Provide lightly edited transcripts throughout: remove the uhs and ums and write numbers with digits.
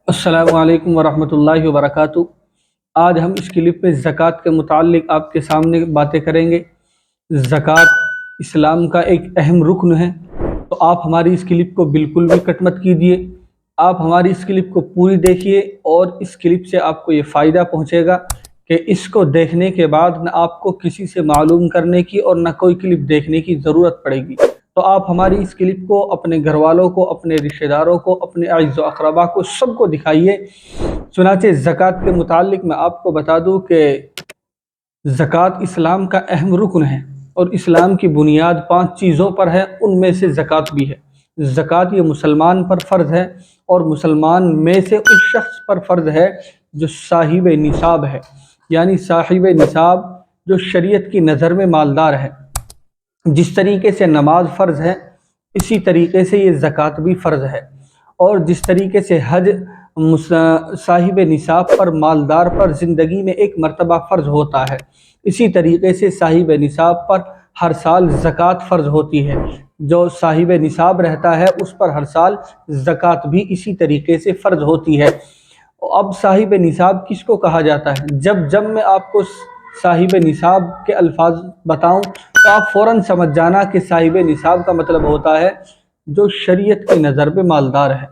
السلام علیکم ورحمۃ اللہ وبرکاتہ۔ آج ہم اس کلپ میں زکوٰۃ کے متعلق آپ کے سامنے باتیں کریں گے۔ زکوٰۃ اسلام کا ایک اہم رکن ہے، تو آپ ہماری اس کلپ کو بالکل بھی کٹ مت کیجیے۔ آپ ہماری اس کلپ کو پوری دیکھیے اور اس کلپ سے آپ کو یہ فائدہ پہنچے گا کہ اس کو دیکھنے کے بعد نہ آپ کو کسی سے معلوم کرنے کی اور نہ کوئی کلپ دیکھنے کی ضرورت پڑے گی۔ تو آپ ہماری اس کلپ کو اپنے گھر والوں کو، اپنے رشتہ داروں کو، اپنے اعزاء و اقربا کو، سب کو دکھائیے۔ چنانچہ زکوٰۃ کے متعلق میں آپ کو بتا دوں کہ زکوٰۃ اسلام کا اہم رکن ہے اور اسلام کی بنیاد 5 چیزوں پر ہے، ان میں سے زکوٰۃ بھی ہے۔ زکوٰۃ یہ مسلمان پر فرض ہے اور مسلمان میں سے اس شخص پر فرض ہے جو صاحب نصاب ہے، یعنی صاحب نصاب جو شریعت کی نظر میں مالدار ہے۔ جس طریقے سے نماز فرض ہے اسی طریقے سے یہ زکوٰۃ بھی فرض ہے، اور جس طریقے سے حج صاحب نصاب پر، مالدار پر زندگی میں ایک مرتبہ فرض ہوتا ہے، اسی طریقے سے صاحب نصاب پر ہر سال زکوٰۃ فرض ہوتی ہے۔ جو صاحب نصاب رہتا ہے اس پر ہر سال زکوٰۃ بھی اسی طریقے سے فرض ہوتی ہے۔ اب صاحب نصاب کس کو کہا جاتا ہے؟ جب میں آپ کو صاحب نصاب کے الفاظ بتاؤں تو آپ فوراً سمجھ جانا کہ صاحب نصاب کا مطلب ہوتا ہے جو شریعت کی نظر میں مالدار ہے،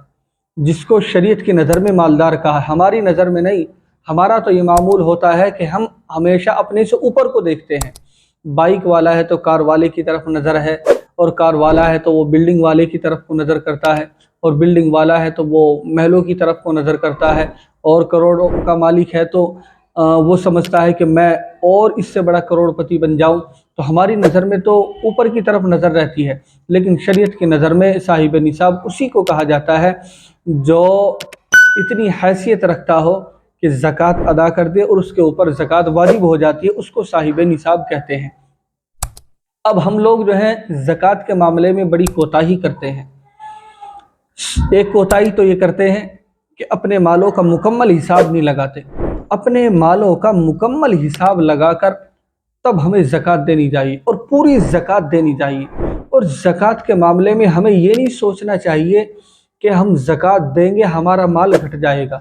جس کو شریعت کی نظر میں مالدار کہا، ہماری نظر میں نہیں۔ ہمارا تو یہ معمول ہوتا ہے کہ ہم ہمیشہ اپنے سے اوپر کو دیکھتے ہیں۔ بائک والا ہے تو کار والے کی طرف نظر ہے، اور کار والا ہے تو وہ بلڈنگ والے کی طرف کو نظر کرتا ہے، اور بلڈنگ والا ہے تو وہ محلوں کی طرف کو نظر کرتا ہے، اور کروڑوں کا مالک ہے تو وہ سمجھتا ہے کہ میں اور اس سے بڑا کروڑ پتی بن جاؤں۔ تو ہماری نظر میں تو اوپر کی طرف نظر رہتی ہے، لیکن شریعت کی نظر میں صاحب نصاب اسی کو کہا جاتا ہے جو اتنی حیثیت رکھتا ہو کہ زکوٰۃ ادا کر دے اور اس کے اوپر زکوٰۃ واجب ہو جاتی ہے، اس کو صاحب نصاب کہتے ہیں۔ اب ہم لوگ جو ہیں زکوٰۃ کے معاملے میں بڑی کوتاہی کرتے ہیں۔ ایک کوتاہی تو یہ کرتے ہیں کہ اپنے مالوں کا مکمل حساب نہیں لگاتے۔ اپنے مالوں کا مکمل حساب لگا کر تب ہمیں زکوٰۃ دینی چاہیے اور پوری زکوٰۃ دینی چاہیے۔ اور زکوٰۃ کے معاملے میں ہمیں یہ نہیں سوچنا چاہیے کہ ہم زکوٰۃ دیں گے ہمارا مال گھٹ جائے گا۔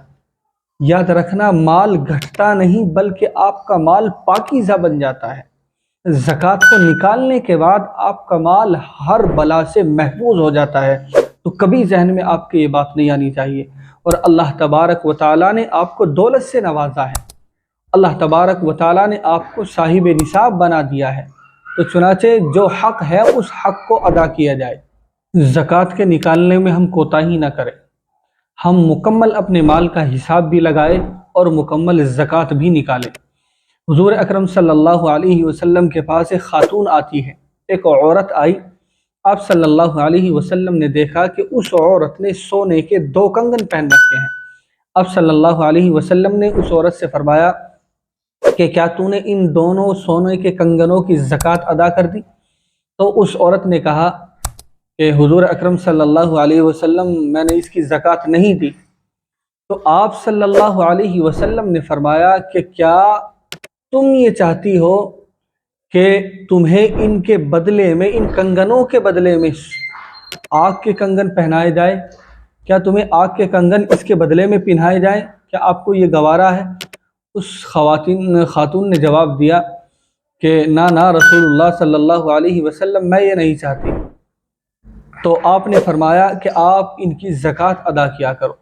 یاد رکھنا، مال گھٹتا نہیں بلکہ آپ کا مال پاکیزہ بن جاتا ہے۔ زکوٰۃ کو نکالنے کے بعد آپ کا مال ہر بلا سے محفوظ ہو جاتا ہے۔ تو کبھی ذہن میں آپ کے یہ بات نہیں آنی چاہیے۔ اور اللہ تبارک و تعالیٰ نے آپ کو دولت سے نوازا ہے، اللہ تبارک و تعالیٰ نے آپ کو صاحب نصاب بنا دیا ہے، تو چنانچہ جو حق ہے اس حق کو ادا کیا جائے۔ زکوٰۃ کے نکالنے میں ہم کوتاہی نہ کریں، ہم مکمل اپنے مال کا حساب بھی لگائیں اور مکمل زکوٰۃ بھی نکالیں۔ حضور اکرم صلی اللہ علیہ وسلم کے پاس ایک خاتون آتی ہے، ایک عورت آئی۔ آپ صلی اللہ علیہ وسلم نے دیکھا کہ اس عورت نے سونے کے 2 کنگن پہن رکھے ہیں۔ آپ صلی اللہ علیہ وسلم نے اس عورت سے فرمایا کہ کیا تو نے ان دونوں سونے کے کنگنوں کی زکوٰۃ ادا کر دی؟ تو اس عورت نے کہا کہ حضور اکرم صلی اللہ علیہ وسلم میں نے اس کی زکوٰۃ نہیں دی۔ تو آپ صلی اللہ علیہ وسلم نے فرمایا کہ کیا تم یہ چاہتی ہو کہ تمہیں ان کے بدلے میں، ان کنگنوں کے بدلے میں آگ کے کنگن پہنائے جائے؟ کیا تمہیں آگ کے کنگن اس کے بدلے میں پہنائے جائیں؟ کیا آپ کو یہ گوارا ہے؟ اس خاتون نے جواب دیا کہ نہ رسول اللہ صلی اللہ علیہ وسلم، میں یہ نہیں چاہتی۔ تو آپ نے فرمایا کہ آپ ان کی زکوٰۃ ادا کیا کرو۔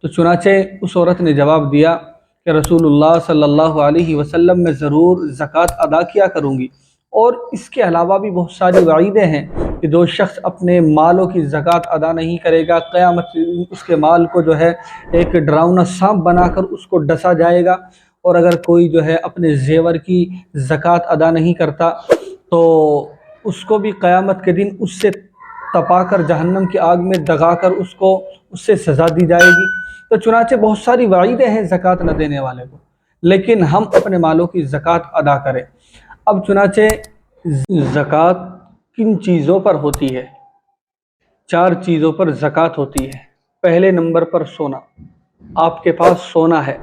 تو چنانچہ اس عورت نے جواب دیا کہ رسول اللہ صلی اللہ علیہ وسلم میں ضرور زکوٰۃ ادا کیا کروں گی۔ اور اس کے علاوہ بھی بہت ساری وعیدیں ہیں کہ جو شخص اپنے مالوں کی زکوٰۃ ادا نہیں کرے گا، قیامت اس کے مال کو جو ہے ایک ڈراؤنا سانپ بنا کر اس کو ڈسا جائے گا۔ اور اگر کوئی جو ہے اپنے زیور کی زکوٰۃ ادا نہیں کرتا تو اس کو بھی قیامت کے دن اس سے تپا کر جہنم کی آگ میں دگا کر اس سے سزا دی جائے گی۔ تو چنانچہ بہت ساری وعیدیں ہیں زکوٰۃ نہ دینے والے کو، لیکن ہم اپنے مالوں کی زکوٰۃ ادا کریں۔ اب چنانچہ زکوٰۃ کن چیزوں پر ہوتی ہے؟ 4 چیزوں پر زکوٰۃ ہوتی ہے۔ پہلے نمبر پر سونا۔ آپ کے پاس سونا ہے،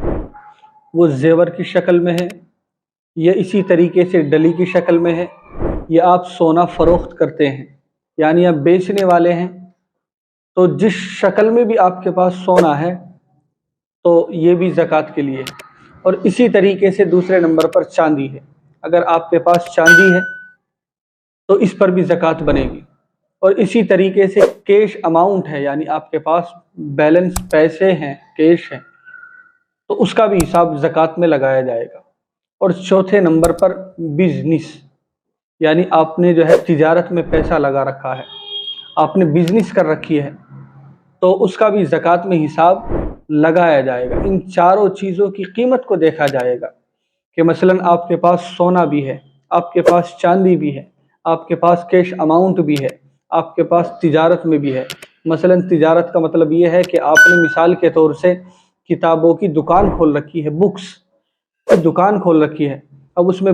وہ زیور کی شکل میں ہے یا اسی طریقے سے ڈلی کی شکل میں ہے، یا آپ سونا فروخت کرتے ہیں یعنی آپ بیچنے والے ہیں، تو جس شکل میں بھی آپ کے پاس سونا ہے تو یہ بھی زکوٰۃ کے لیے ہے۔ اور اسی طریقے سے دوسرے نمبر پر چاندی ہے، اگر آپ کے پاس چاندی ہے تو اس پر بھی زکوٰۃ بنے گی۔ اور اسی طریقے سے کیش اماؤنٹ ہے، یعنی آپ کے پاس بیلنس پیسے ہیں، کیش ہیں، تو اس کا بھی حساب زکوٰۃ میں لگایا جائے گا۔ اور چوتھے نمبر پر بزنس، یعنی آپ نے جو ہے تجارت میں پیسہ لگا رکھا ہے، آپ نے بزنس کر رکھی ہے، تو اس کا بھی زکوٰۃ میں حساب لگایا جائے گا۔ ان چاروں چیزوں کی قیمت کو دیکھا جائے گا کہ مثلا آپ کے پاس سونا بھی ہے، آپ کے پاس چاندی بھی ہے، آپ کے پاس کیش اماؤنٹ بھی ہے، آپ کے پاس تجارت میں بھی ہے۔ مثلا تجارت کا مطلب یہ ہے کہ آپ نے مثال کے طور سے کتابوں کی دکان کھول رکھی ہے، بکس کی دکان کھول رکھی ہے، اب اس میں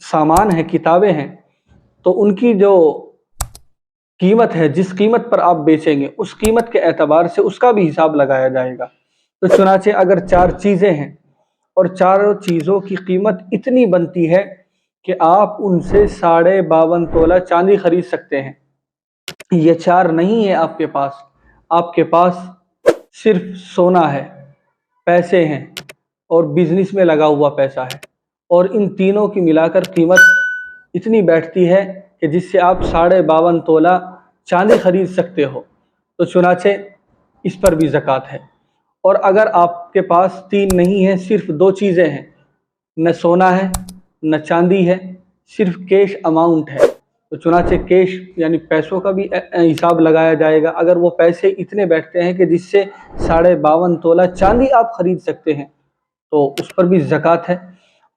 سامان ہے، کتابیں ہیں، تو ان کی جو قیمت ہے، جس قیمت پر آپ بیچیں گے، اس قیمت کے اعتبار سے اس کا بھی حساب لگایا جائے گا۔ تو چنانچہ اگر 4 چیزیں ہیں اور چاروں چیزوں کی قیمت اتنی بنتی ہے کہ آپ ان سے 52.5 تولہ چاندی خرید سکتے ہیں، یہ 4 نہیں ہے آپ کے پاس صرف سونا ہے، پیسے ہیں اور بزنس میں لگا ہوا پیسہ ہے، اور ان تینوں کی ملا کر قیمت اتنی بیٹھتی ہے کہ جس سے آپ 52.5 تولہ چاندی خرید سکتے ہو، تو چنانچہ اس پر بھی زکوٰۃ ہے۔ اور اگر آپ کے پاس 3 نہیں ہیں، صرف 2 چیزیں ہیں، نہ سونا ہے نہ چاندی ہے، صرف کیش اماؤنٹ ہے، تو چنانچہ کیش یعنی پیسوں کا بھی حساب لگایا جائے گا۔ اگر وہ پیسے اتنے بیٹھتے ہیں کہ جس سے 52.5 تولہ چاندی آپ خرید سکتے ہیں، تو اس پر بھی زکوٰۃ ہے۔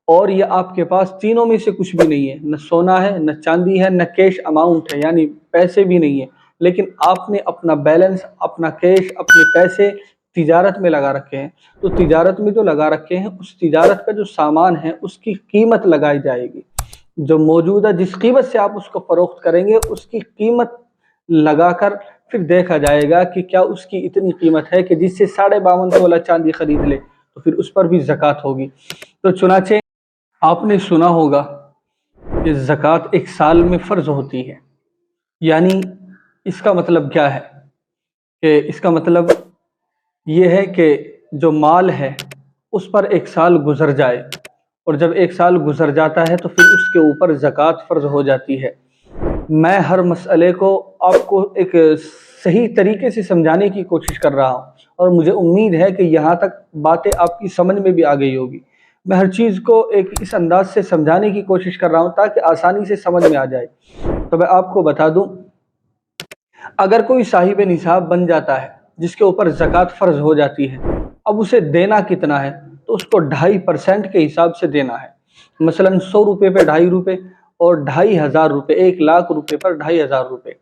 اور یہ آپ کے پاس تینوں میں سے کچھ بھی نہیں ہے، نہ سونا ہے نہ چاندی ہے نہ کیش اماؤنٹ ہے، یعنی پیسے بھی نہیں ہیں، لیکن آپ نے اپنا بیلنس، اپنا کیش، اپنے پیسے تجارت میں لگا رکھے ہیں، تو تجارت میں جو لگا رکھے ہیں، اس تجارت کا جو سامان ہے اس کی قیمت لگائی جائے گی، جو موجودہ جس قیمت سے آپ اس کو فروخت کریں گے اس کی قیمت لگا کر پھر دیکھا جائے گا کہ کیا اس کی اتنی قیمت ہے کہ جس سے 52.5 تولہ چاندی خرید لے، تو پھر اس پر بھی زکوٰۃ ہوگی۔ تو چنانچہ آپ نے سنا ہوگا کہ زکوٰۃ 1 سال میں فرض ہوتی ہے، یعنی اس کا مطلب کیا ہے کہ اس کا مطلب یہ ہے کہ جو مال ہے اس پر 1 سال گزر جائے، اور جب 1 سال گزر جاتا ہے تو پھر اس کے اوپر زکوٰۃ فرض ہو جاتی ہے۔ میں ہر مسئلے کو آپ کو ایک صحیح طریقے سے سمجھانے کی کوشش کر رہا ہوں، اور مجھے امید ہے کہ یہاں تک باتیں آپ کی سمجھ میں بھی آ گئی ہوگی۔ میں ہر چیز کو ایک اس انداز سے سمجھانے کی کوشش کر رہا ہوں تاکہ آسانی سے سمجھ میں آ جائے۔ تو میں آپ کو بتا دوں، اگر کوئی صاحب نصاب بن جاتا ہے جس کے اوپر زکوٰۃ فرض ہو جاتی ہے، اب اسے دینا کتنا ہے، تو اس کو 2.5% کے حساب سے دینا ہے۔ مثلا 100 روپے پہ 2.5 روپے، اور 2.500 روپے، 1 لاکھ روپے پر 2.500 روپے۔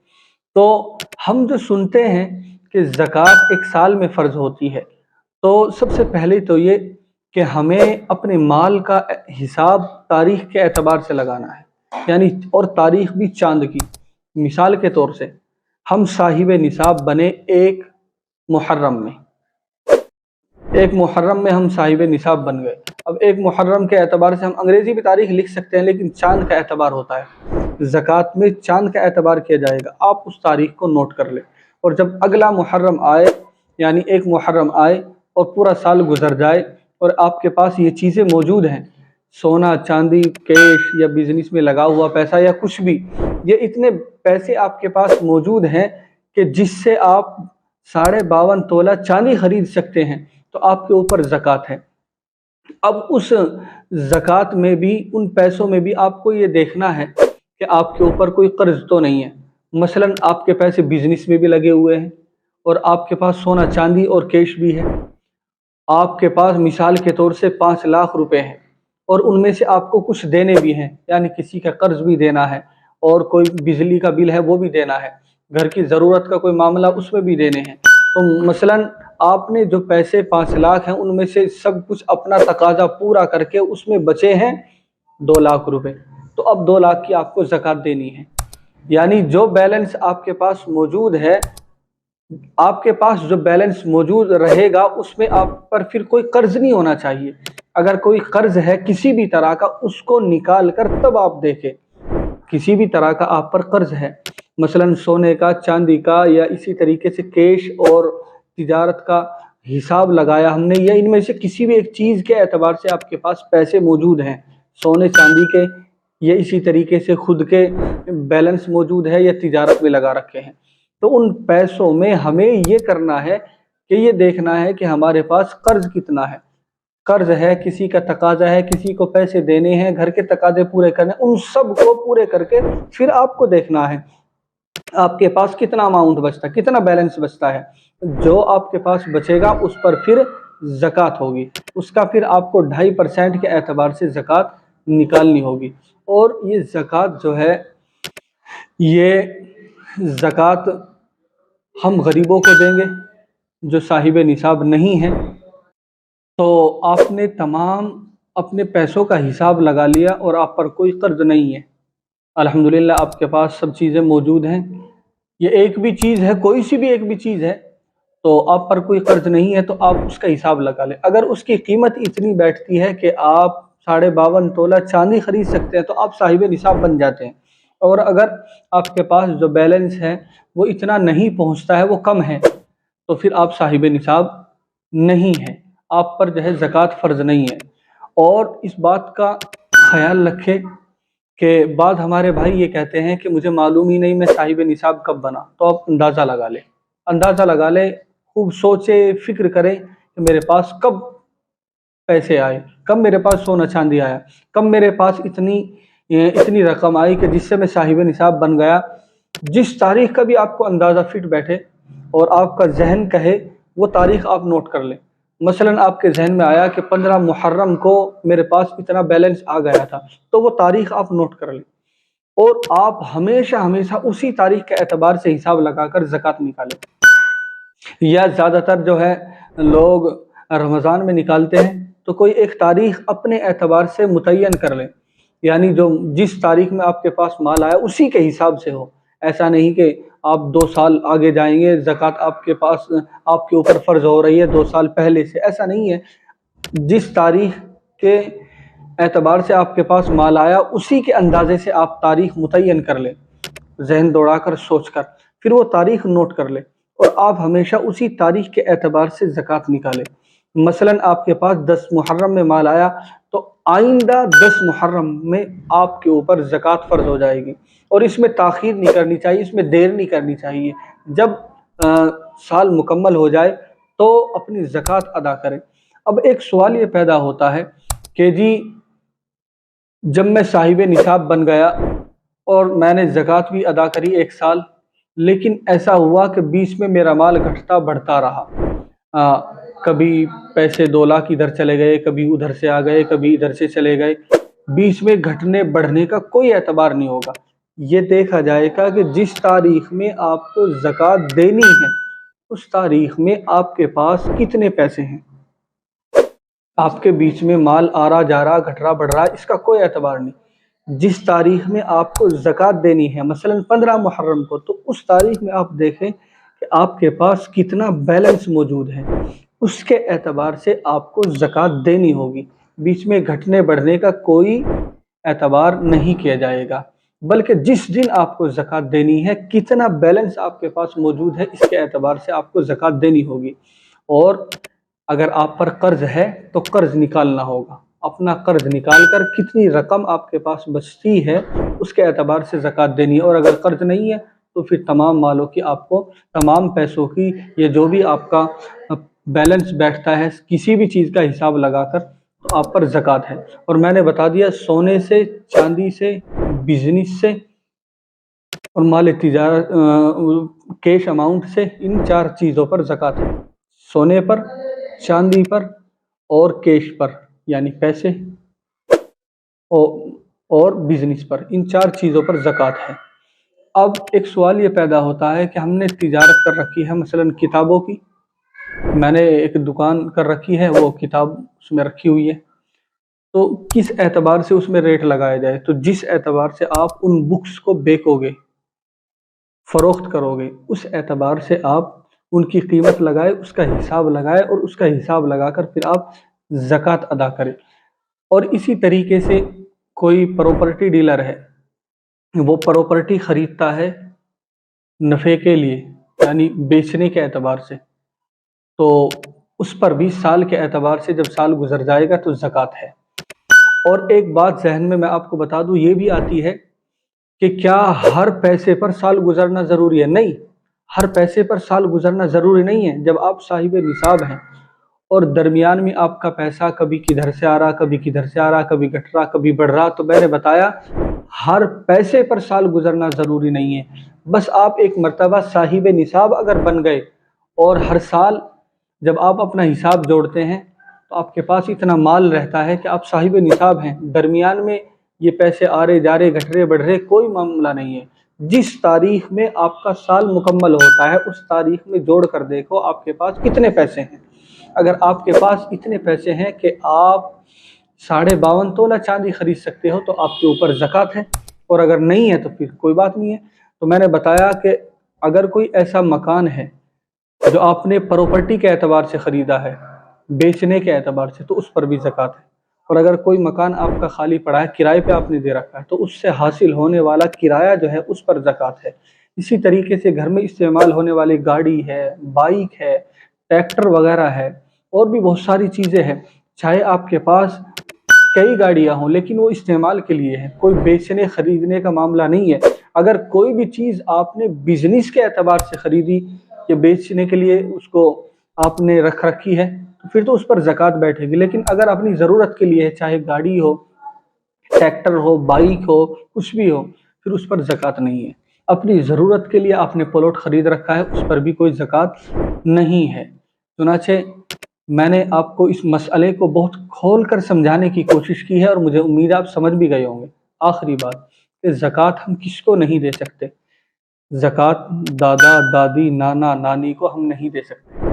تو ہم جو سنتے ہیں کہ زکوٰۃ 1 سال میں فرض ہوتی ہے، تو سب سے پہلے تو یہ کہ ہمیں اپنے مال کا حساب تاریخ کے اعتبار سے لگانا ہے، یعنی اور تاریخ بھی چاند کی۔ مثال کے طور سے ہم صاحب نصاب بنے 1 محرم میں، 1 محرم میں ہم صاحب نصاب بن گئے۔ اب 1 محرم کے اعتبار سے ہم انگریزی بھی تاریخ لکھ سکتے ہیں، لیکن چاند کا اعتبار ہوتا ہے، زکوٰۃ میں چاند کا اعتبار کیا جائے گا۔ آپ اس تاریخ کو نوٹ کر لیں، اور جب اگلا محرم آئے، یعنی 1 محرم آئے اور پورا سال گزر جائے اور آپ کے پاس یہ چیزیں موجود ہیں، سونا، چاندی، کیش یا بزنس میں لگا ہوا پیسہ یا کچھ بھی، یہ اتنے پیسے آپ کے پاس موجود ہیں کہ جس سے آپ 52.5 تولہ چاندی خرید سکتے ہیں، تو آپ کے اوپر زکوٰۃ ہے۔ اب اس زکوٰۃ میں بھی، ان پیسوں میں بھی آپ کو یہ دیکھنا ہے کہ آپ کے اوپر کوئی قرض تو نہیں ہے۔ مثلا آپ کے پیسے بزنس میں بھی لگے ہوئے ہیں، اور آپ کے پاس سونا، چاندی اور کیش بھی ہے، آپ کے پاس مثال کے طور سے 5 لاکھ روپے ہیں، اور ان میں سے آپ کو کچھ دینے بھی ہیں، یعنی کسی کا قرض بھی دینا ہے، اور کوئی بجلی کا بل ہے وہ بھی دینا ہے، گھر کی ضرورت کا کوئی معاملہ اس میں بھی دینے ہیں۔ تو مثلا آپ نے جو پیسے 5 لاکھ ہیں، ان میں سے سب کچھ اپنا تقاضا پورا کر کے اس میں بچے ہیں 2 لاکھ روپے، تو اب 2 لاکھ کی آپ کو زکوٰۃ دینی ہے۔ یعنی جو بیلنس آپ کے پاس موجود ہے، آپ کے پاس جو بیلنس موجود رہے گا اس میں آپ پر پھر کوئی قرض نہیں ہونا چاہیے۔ اگر کوئی قرض ہے کسی بھی طرح کا، اس کو نکال کر تب آپ دیکھیں، کسی بھی طرح کا آپ پر قرض ہے، مثلا سونے کا، چاندی کا، یا اسی طریقے سے کیش اور تجارت کا حساب لگایا ہم نے، یا ان میں سے کسی بھی ایک چیز کے اعتبار سے آپ کے پاس پیسے موجود ہیں، سونے چاندی کے، یا اسی طریقے سے خود کے بیلنس موجود ہے، یا تجارت میں لگا رکھے ہیں، تو ان پیسوں میں ہمیں یہ کرنا ہے کہ یہ دیکھنا ہے کہ ہمارے پاس قرض کتنا ہے، قرض ہے، کسی کا تقاضا ہے، کسی کو پیسے دینے ہیں، گھر کے تقاضے پورے کرنے، ان سب کو پورے کر کے پھر آپ کو دیکھنا ہے آپ کے پاس کتنا اماؤنٹ بچتا ہے، کتنا بیلنس بچتا ہے۔ جو آپ کے پاس بچے گا اس پر پھر زکوٰۃ ہوگی، اس کا پھر آپ کو 2.5% کے اعتبار سے زکوٰۃ نکالنی ہوگی۔ اور یہ زکوٰۃ جو ہے، یہ زکوٰۃ ہم غریبوں کو دیں گے جو صاحب نصاب نہیں ہیں۔ تو آپ نے تمام اپنے پیسوں کا حساب لگا لیا اور آپ پر کوئی قرض نہیں ہے، الحمدللہ آپ کے پاس سب چیزیں موجود ہیں۔ یہ ایک بھی چیز ہے، کوئی سی بھی ایک بھی چیز ہے تو آپ پر کوئی قرض نہیں ہے، تو آپ اس کا حساب لگا لیں۔ اگر اس کی قیمت اتنی بیٹھتی ہے کہ آپ 52.5 تولہ چاندی خرید سکتے ہیں تو آپ صاحب نصاب بن جاتے ہیں۔ اور اگر آپ کے پاس جو بیلنس ہے وہ اتنا نہیں پہنچتا ہے، وہ کم ہے، تو پھر آپ صاحب نصاب نہیں ہیں، آپ پر جو ہے زکوٰۃ فرض نہیں ہے۔ اور اس بات کا خیال رکھیں کہ بعض ہمارے بھائی یہ کہتے ہیں کہ مجھے معلوم ہی نہیں میں صاحب نصاب کب بنا، تو آپ اندازہ لگا لیں، اندازہ لگا لیں، خوب سوچے فکر کریں کہ میرے پاس کب پیسے آئے، کب میرے پاس سونا چاندی آیا، کب میرے پاس اتنی رقم آئی کہ جس سے میں صاحب نصاب بن گیا۔ جس تاریخ کا بھی آپ کو اندازہ فٹ بیٹھے اور آپ کا ذہن کہے وہ تاریخ آپ نوٹ کر لیں۔ مثلاً آپ کے ذہن میں آیا کہ 15 محرم کو میرے پاس اتنا بیلنس آ گیا تھا، تو وہ تاریخ آپ نوٹ کر لیں اور آپ ہمیشہ ہمیشہ اسی تاریخ کے اعتبار سے حساب لگا کر زکوٰۃ نکالیں۔ یا زیادہ تر جو ہے لوگ رمضان میں نکالتے ہیں، تو کوئی ایک تاریخ اپنے اعتبار سے متعین کر لیں، یعنی جو جس تاریخ میں آپ کے پاس مال آیا اسی کے حساب سے ہو۔ ایسا نہیں کہ آپ 2 سال آگے جائیں گے، زکوٰۃ آپ کے پاس آپ کے اوپر فرض ہو رہی ہے 2 سال پہلے سے، ایسا نہیں ہے۔ جس تاریخ کے اعتبار سے آپ کے پاس مال آیا اسی کے اندازے سے آپ تاریخ متعین کر لیں، ذہن دوڑا کر سوچ کر، پھر وہ تاریخ نوٹ کر لیں اور آپ ہمیشہ اسی تاریخ کے اعتبار سے زکوٰۃ نکالیں۔ مثلاً آپ کے پاس 10 محرم میں مال آیا تو آئندہ 10 محرم میں آپ کے اوپر زکوٰۃ فرض ہو جائے گی، اور اس میں تاخیر نہیں کرنی چاہیے، اس میں دیر نہیں کرنی چاہیے۔ جب سال مکمل ہو جائے تو اپنی زکوٰۃ ادا کریں۔ اب ایک سوال یہ پیدا ہوتا ہے کہ جی جب میں صاحب نصاب بن گیا اور میں نے زکوٰۃ بھی ادا کری 1 سال، لیکن ایسا ہوا کہ بیچ میں میرا مال گھٹتا بڑھتا رہا، کبھی پیسے 2 لاکھ ادھر چلے گئے، کبھی ادھر سے آ گئے، کبھی ادھر سے چلے گئے، بیچ میں گھٹنے بڑھنے کا کوئی اعتبار نہیں ہوگا۔ یہ دیکھا جائے گا کہ جس تاریخ میں آپ کو زکوٰۃ دینی ہے اس تاریخ میں آپ کے پاس کتنے پیسے ہیں۔ آپ کے بیچ میں مال آ رہا جا رہا، گھٹ رہا بڑھ رہا، اس کا کوئی اعتبار نہیں۔ جس تاریخ میں آپ کو زکوٰۃ دینی ہے، مثلاً 15 محرم کو، تو اس تاریخ میں آپ دیکھیں کہ آپ کے پاس کتنا بیلنس موجود ہے، اس کے اعتبار سے آپ کو زکوٰۃ دینی ہوگی۔ بیچ میں گھٹنے بڑھنے کا کوئی اعتبار نہیں کیا جائے گا، بلکہ جس دن آپ کو زکوٰۃ دینی ہے، کتنا بیلنس آپ کے پاس موجود ہے، اس کے اعتبار سے آپ کو زکوٰۃ دینی ہوگی۔ اور اگر آپ پر قرض ہے تو قرض نکالنا ہوگا، اپنا قرض نکال کر کتنی رقم آپ کے پاس بچتی ہے اس کے اعتبار سے زکوٰۃ دینی ہے۔ اور اگر قرض نہیں ہے تو پھر تمام مالوں کی آپ کو، تمام پیسوں کی، یہ جو بھی آپ کا بیلنس بیٹھتا ہے کسی بھی چیز کا حساب لگا کر، تو آپ پر زکوٰۃ ہے۔ اور میں نے بتا دیا سونے سے، چاندی سے، بزنس سے اور مال تجارت کیش اماؤنٹ سے، ان 4 چیزوں پر زکوٰۃ ہے۔ سونے پر، چاندی پر اور کیش پر یعنی پیسے، اور بزنس پر، ان 4 چیزوں پر زکوٰۃ ہے۔ اب ایک سوال یہ پیدا ہوتا ہے کہ ہم نے تجارت کر رکھی ہے، مثلاً کتابوں کی، میں نے ایک دکان کر رکھی ہے، وہ کتاب اس میں رکھی ہوئی ہے، تو کس اعتبار سے اس میں ریٹ لگایا جائے؟ تو جس اعتبار سے آپ ان بکس کو بیکو گے، فروخت کرو گے، اس اعتبار سے آپ ان کی قیمت لگائے، اس کا حساب لگائے اور اس کا حساب لگا کر پھر آپ زکوٰۃ ادا کریں۔ اور اسی طریقے سے کوئی پراپرٹی ڈیلر ہے، وہ پراپرٹی خریدتا ہے نفع کے لیے، یعنی بیچنے کے اعتبار سے، تو اس پر بھی سال کے اعتبار سے جب سال گزر جائے گا تو زکوٰۃ ہے۔ اور ایک بات ذہن میں آپ کو بتا دوں یہ بھی آتی ہے کہ کیا ہر پیسے پر سال گزرنا ضروری ہے؟ نہیں، ہر پیسے پر سال گزرنا ضروری نہیں ہے۔ جب آپ صاحب نصاب ہیں اور درمیان میں آپ کا پیسہ کبھی کدھر سے آ رہا، کبھی کدھر سے آ رہا، کبھی گھٹ رہا، کبھی بڑھ رہا، تو میں نے بتایا ہر پیسے پر سال گزرنا ضروری نہیں ہے۔ بس آپ ایک مرتبہ صاحب نصاب اگر بن گئے اور ہر سال جب آپ اپنا حساب جوڑتے ہیں تو آپ کے پاس اتنا مال رہتا ہے کہ آپ صاحب نصاب ہیں، درمیان میں یہ پیسے آ رہے جا رہے، گھٹ رہے بڑھ رہے، کوئی معاملہ نہیں ہے۔ جس تاریخ میں آپ کا سال مکمل ہوتا ہے اس تاریخ میں جوڑ کر دیکھو آپ کے پاس کتنے پیسے ہیں۔ اگر آپ کے پاس اتنے پیسے ہیں کہ آپ 52.5 تولہ چاندی خرید سکتے ہو تو آپ کے اوپر زکوٰۃ ہے، اور اگر نہیں ہے تو پھر کوئی بات نہیں ہے۔ تو میں نے بتایا کہ اگر کوئی ایسا مکان ہے جو آپ نے پراپرٹی کے اعتبار سے خریدا ہے، بیچنے کے اعتبار سے، تو اس پر بھی زکوٰۃ ہے۔ اور اگر کوئی مکان آپ کا خالی پڑا ہے، کرائے پہ آپ نے دے رکھا ہے، تو اس سے حاصل ہونے والا کرایہ جو ہے اس پر زکوٰۃ ہے۔ اسی طریقے سے گھر میں استعمال ہونے والی گاڑی ہے، بائک ہے، ٹریکٹر وغیرہ ہے، اور بھی بہت ساری چیزیں ہیں، چاہے آپ کے پاس کئی گاڑیاں ہوں لیکن وہ استعمال کے لیے ہے، کوئی بیچنے خریدنے کا معاملہ نہیں ہے۔ اگر کوئی بھی چیز آپ نے بزنس کے اعتبار سے خریدی یا بیچنے کے لیے اس کو آپ نے رکھ رکھی ہے تو پھر تو اس پر زکوٰۃ بیٹھے گی۔ لیکن اگر اپنی ضرورت کے لیے ہے، چاہے گاڑی ہو، ٹریکٹر ہو، بائک ہو، کچھ بھی ہو، پھر اس پر زکوٰۃ نہیں ہے۔ اپنی ضرورت کے لیے آپ نے پلاٹ خرید رکھا ہے، اس پر بھی کوئی زکوٰۃ نہیں ہے۔ چنانچہ میں نے آپ کو اس مسئلے کو بہت کھول کر سمجھانے کی کوشش کی ہے، اور مجھے امید ہے آپ سمجھ بھی گئے ہوں گے۔ آخری بات کہ زکوٰۃ ہم کس کو نہیں دے سکتے؟ زکوٰۃ دادا دادی نانا نانی کو ہم نہیں دے سکتے،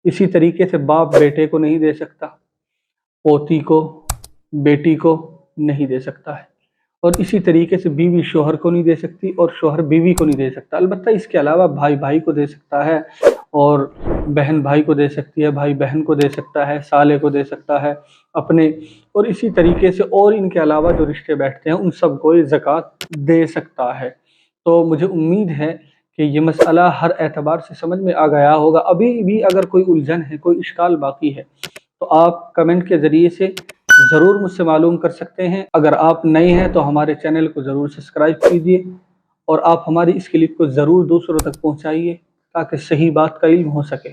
اسی طریقے سے باپ بیٹے کو نہیں دے سکتا، پوتی کو، بیٹی کو نہیں دے سکتا ہے، اور اسی طریقے سے بیوی شوہر کو نہیں دے سکتی اور شوہر بیوی کو نہیں دے سکتا۔ البتہ اس کے علاوہ بھائی بھائی کو دے سکتا ہے، اور بہن بھائی کو دے سکتی ہے، بھائی بہن کو دے سکتا ہے، سالے کو دے سکتا ہے اپنے، اور اسی طریقے سے اور ان کے علاوہ جو رشتے بیٹھتے ہیں ان سب کو یہ زکوٰۃ دے سکتا ہے۔ تو مجھے امید ہے کہ یہ مسئلہ ہر اعتبار سے سمجھ میں آ گیا ہوگا۔ ابھی بھی اگر کوئی الجھن ہے، کوئی اشکال باقی ہے تو آپ کمنٹ کے ذریعے سے ضرور مجھ سے معلوم کر سکتے ہیں۔ اگر آپ نئے ہیں تو ہمارے چینل کو ضرور سبسکرائب کیجیے، اور آپ ہماری اس کلپ کو ضرور دوسروں تک پہنچائیے تاکہ صحیح بات کا علم ہو سکے۔